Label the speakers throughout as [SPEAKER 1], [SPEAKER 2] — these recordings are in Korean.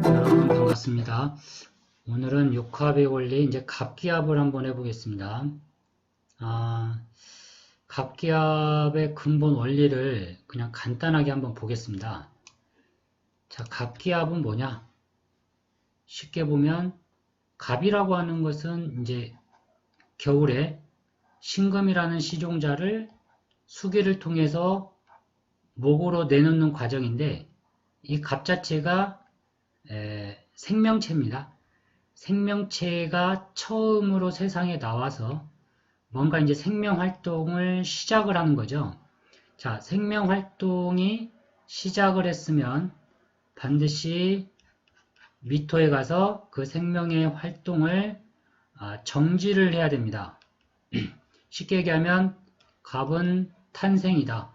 [SPEAKER 1] 여러분 반갑습니다. 오늘은 육합의 원리 이제 갑기합을 한번 해보겠습니다. 갑기합의 근본 원리를 그냥 간단하게 한번 보겠습니다. 자, 갑기합은 뭐냐? 쉽게 보면 갑이라고 하는 것은 이제 겨울에 신금이라는 시종자를 수기를 통해서 목으로 내놓는 과정인데 이 갑 자체가 생명체입니다. 생명체가 처음으로 세상에 나와서 뭔가 이제 생명활동을 시작을 하는 거죠. 자, 생명활동이 시작을 했으면 반드시 미토에 가서 그 생명의 활동을 정지를 해야 됩니다. 쉽게 얘기하면 갑은 탄생이다.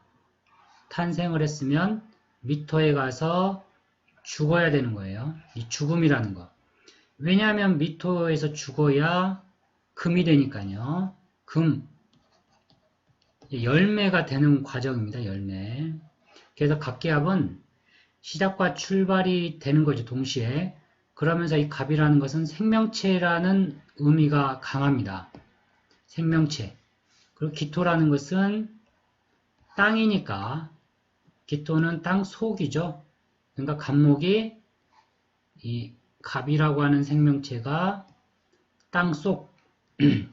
[SPEAKER 1] 탄생을 했으면 미토에 가서 죽어야 되는 거예요. 이 죽음이라는 거. 왜냐하면 미토에서 죽어야 금이 되니까요. 금, 열매가 되는 과정입니다. 열매. 그래서 갑기합은 시작과 출발이 되는 거죠. 동시에. 그러면서 이 갑이라는 것은 생명체라는 의미가 강합니다. 생명체. 그리고 기토라는 것은 땅이니까 기토는 땅 속이죠. 그러니까 갑목이 이 갑이라고 하는 생명체가 땅속,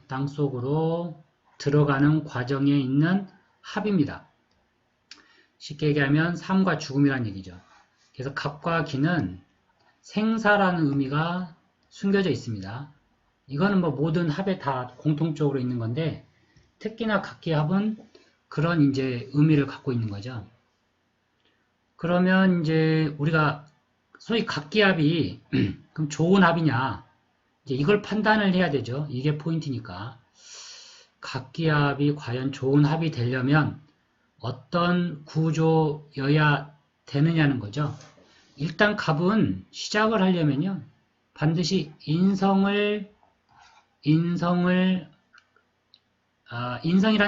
[SPEAKER 1] 땅속으로 들어가는 과정에 있는 합입니다. 쉽게 얘기하면 삶과 죽음이란 얘기죠. 그래서 갑과 기는 생사라는 의미가 숨겨져 있습니다. 이거는 뭐 모든 합에 다 공통적으로 있는 건데 특히나 갑기합은 그런 이제 의미를 갖고 있는 거죠. 그러면 이제 우리가 소위 갑기합이 그럼 좋은 합이냐? 이제 이걸 판단을 해야 되죠. 이게 포인트니까. 갑기합이 과연 좋은 합이 되려면 어떤 구조여야 되느냐는 거죠. 일단 갑은 시작을 하려면요. 반드시 인성이란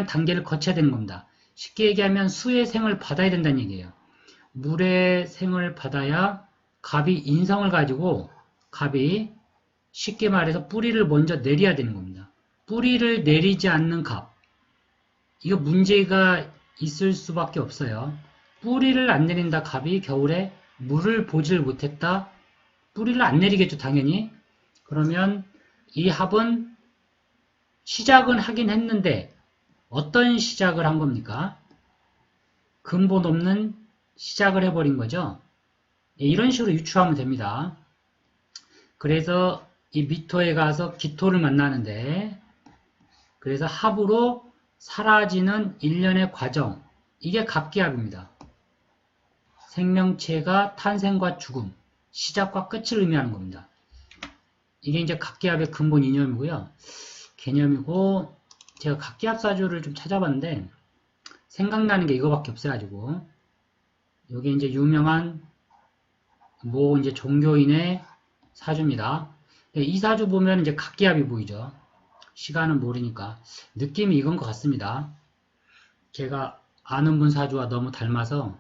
[SPEAKER 1] 단계를 거쳐야 되는 겁니다. 쉽게 얘기하면 수의 생을 받아야 된다는 얘기예요. 물의 생을 받아야 갑이 인성을 가지고 갑이 쉽게 말해서 뿌리를 먼저 내려야 되는 겁니다. 뿌리를 내리지 않는 갑. 이거 문제가 있을 수밖에 없어요. 뿌리를 안 내린다 갑이 겨울에 물을 보질 못했다. 뿌리를 안 내리겠죠 당연히. 그러면 이 합은 시작은 하긴 했는데 어떤 시작을 한 겁니까? 근본 없는 시작을 해버린 거죠. 이런 식으로 유추하면 됩니다. 그래서 이 미토에 가서 기토를 만나는데 그래서 합으로 사라지는 일련의 과정, 이게 갑기합입니다. 생명체가 탄생과 죽음, 시작과 끝을 의미하는 겁니다. 이게 이제 갑기합의 근본 이념이고요. 개념이고 제가 갑기합 사주를 좀 찾아봤는데 생각나는 게 이거밖에 없어가지고 이게 이제 유명한 뭐 이제 종교인의 사주입니다. 이 사주 보면 이제 갑기합이 보이죠. 시간은 모르니까 느낌이 이건 것 같습니다. 제가 아는 분 사주와 너무 닮아서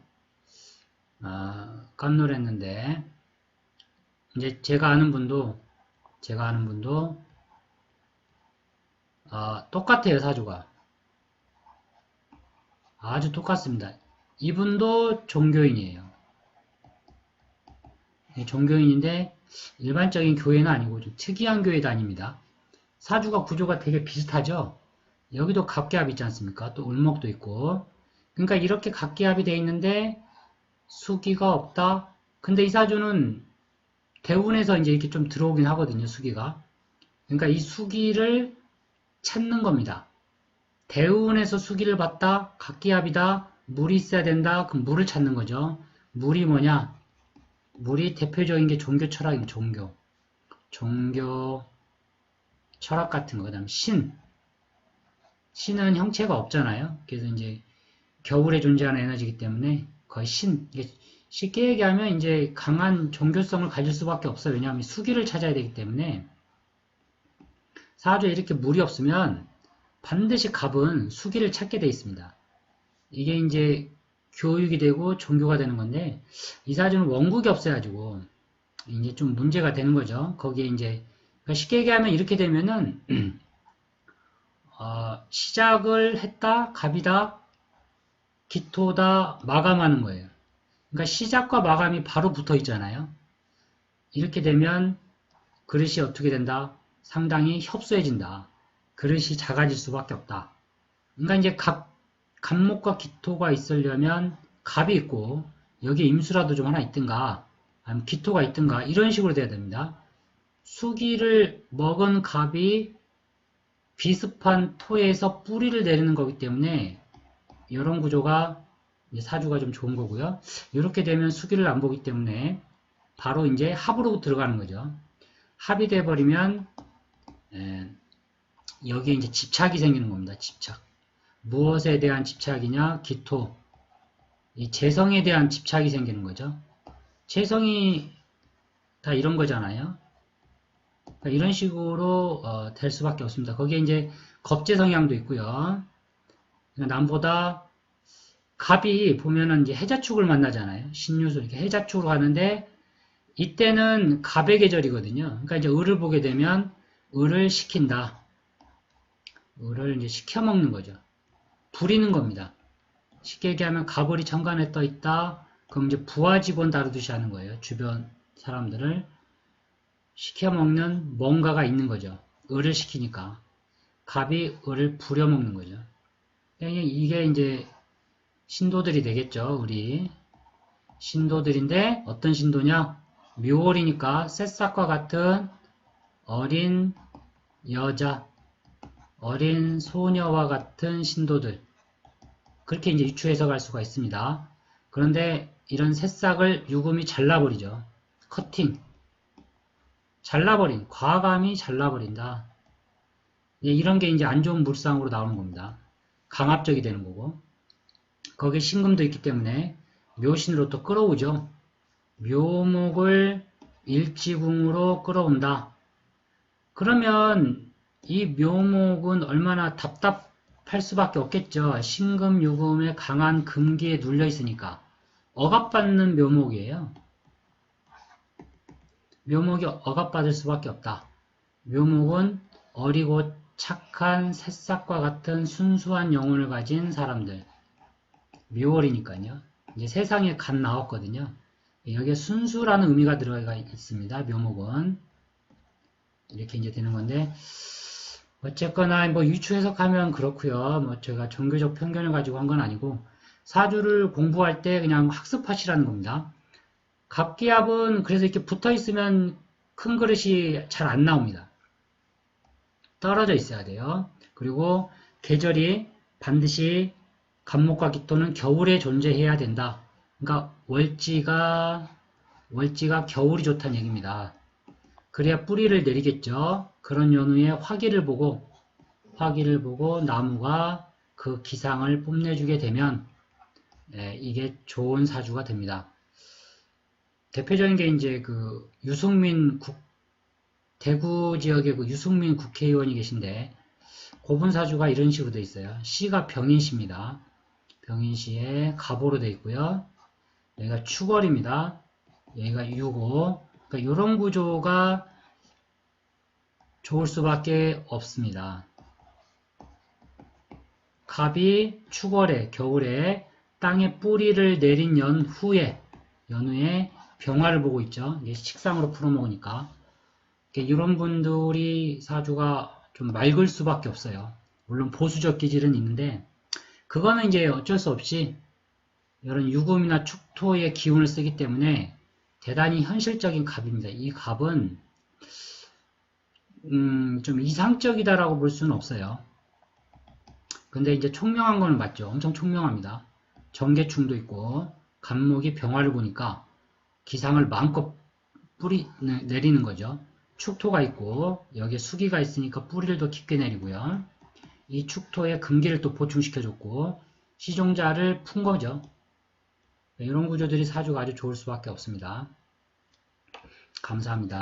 [SPEAKER 1] 깜놀했는데 이제 제가 아는 분도 똑같아요. 사주가 아주 똑같습니다. 이분도 종교인이에요. 종교인인데 일반적인 교회는 아니고 좀 특이한 교회 다닙니다. 사주가 구조가 되게 비슷하죠. 여기도 갑기합 있지 않습니까? 또 을목도 있고. 그러니까 이렇게 갑기합이 되어 있는데 수기가 없다. 근데 이 사주는 대운에서 이제 이렇게 좀 들어오긴 하거든요. 수기가. 그러니까 이 수기를 찾는 겁니다. 대운에서 수기를 봤다. 갑기합이다. 물이 있어야 된다. 그럼 물을 찾는 거죠. 물이 뭐냐? 물이 대표적인 게 종교 철학입니다. 종교 철학 같은 거. 그 다음 신은 형체가 없잖아요. 그래서 이제 겨울에 존재하는 에너지이기 때문에 거의 쉽게 얘기하면 이제 강한 종교성을 가질 수밖에 없어요. 왜냐하면 수기를 찾아야 되기 때문에 사주에 이렇게 물이 없으면 반드시 갑은 수기를 찾게 돼 있습니다. 이게 이제 교육이 되고 종교가 되는 건데 이 사주는 원국이 없어가지고 이제 좀 문제가 되는 거죠. 거기에 이제 그러니까 쉽게 얘기하면 이렇게 되면은 시작을 했다, 갑이다, 기토다, 마감하는 거예요. 그러니까 시작과 마감이 바로 붙어 있잖아요. 이렇게 되면 그릇이 어떻게 된다? 상당히 협소해진다. 그릇이 작아질 수밖에 없다. 그러니까 이제 갑목과 기토가 있으려면 갑이 있고 여기에 임수라도 좀 하나 있든가 아니면 기토가 있든가 이런 식으로 돼야 됩니다. 수기를 먹은 갑이 비습한 토에서 뿌리를 내리는 거기 때문에 이런 구조가 이제 사주가 좀 좋은 거고요. 이렇게 되면 수기를 안 보기 때문에 바로 이제 합으로 들어가는 거죠. 합이 돼버리면 여기에 이제 집착이 생기는 겁니다. 집착. 무엇에 대한 집착이냐? 기토. 이 재성에 대한 집착이 생기는 거죠. 재성이 다 이런 거잖아요. 그러니까 이런 식으로 될 수밖에 없습니다. 거기에 이제 겁재 성향도 있고요. 그러니까 남보다 갑이 보면은 이제 해자축을 만나잖아요. 신유수 이렇게 해자축으로 가는데 이때는 갑의 계절이거든요. 그러니까 이제 을을 보게 되면 을을 시킨다. 을을 이제 시켜 먹는 거죠. 부리는 겁니다. 쉽게 얘기하면 갑을이 천간에 떠 있다. 그럼 이제 부하 직원 다루듯이 하는 거예요. 주변 사람들을 시켜 먹는 뭔가가 있는 거죠. 을을 시키니까 갑이 을을 부려 먹는 거죠. 이게 이제 신도들이 되겠죠. 우리 신도들인데 어떤 신도냐? 묘월이니까 새싹과 같은 어린 여자, 어린 소녀와 같은 신도들. 그렇게 이제 유추해서 갈 수가 있습니다. 그런데 이런 새싹을 유금이 잘라버리죠. 커팅. 잘라버린, 과감히 잘라버린다. 이런 게 이제 안 좋은 물상으로 나오는 겁니다. 강압적이 되는 거고. 거기에 신금도 있기 때문에 묘신으로 또 끌어오죠. 묘목을 일지궁으로 끌어온다. 그러면 이 묘목은 얼마나 답답할 수밖에 없겠죠. 신금, 유금의 강한 금기에 눌려 있으니까. 억압받는 묘목이에요. 묘목이 억압받을 수밖에 없다. 묘목은 어리고 착한 새싹과 같은 순수한 영혼을 가진 사람들. 묘월이니까요. 이제 세상에 갓 나왔거든요. 여기에 순수라는 의미가 들어가 있습니다. 묘목은. 이렇게 이제 되는 건데, 어쨌거나 뭐 유추 해석하면 그렇고요. 뭐 제가 종교적 편견을 가지고 한 건 아니고, 사주를 공부할 때 그냥 학습하시라는 겁니다. 갑기합은 그래서 이렇게 붙어 있으면 큰 그릇이 잘 안 나옵니다. 떨어져 있어야 돼요. 그리고 계절이 반드시 갑목과 기토는 겨울에 존재해야 된다. 그러니까 월지가 겨울이 좋다는 얘기입니다. 그래야 뿌리를 내리겠죠. 그런 연후에 화기를 보고 나무가 그 기상을 뽐내주게 되면 이게 좋은 사주가 됩니다. 대표적인 게 이제 그 유승민 대구 지역의 그 유승민 국회의원이 계신데 고분 사주가 이런 식으로 되어 있어요. 시가 병인시입니다. 병인시에 갑오로 되어 있고요. 여기가 축월입니다. 여기가 유고. 그러니까 이런 구조가 좋을 수밖에 없습니다. 갑이 축월에 겨울에 땅에 뿌리를 내린 연후에 병화를 보고 있죠. 이게 식상으로 풀어먹으니까. 이런 분들이 사주가 좀 맑을 수밖에 없어요. 물론 보수적 기질은 있는데 그거는 이제 어쩔 수 없이 이런 유금이나 축토의 기운을 쓰기 때문에 대단히 현실적인 갑입니다. 이 갑은 좀 이상적이다라고 볼 수는 없어요. 근데 이제 총명한 건 맞죠. 엄청 총명합니다. 정계충도 있고 갑목이 병화를 보니까 기상을 마음껏 내리는 거죠. 축토가 있고 여기에 수기가 있으니까 뿌리를 더 깊게 내리고요. 이 축토에 금기를 또 보충시켜줬고 시종자를 푼 거죠. 이런 구조들이 사주가 아주 좋을 수밖에 없습니다. 감사합니다.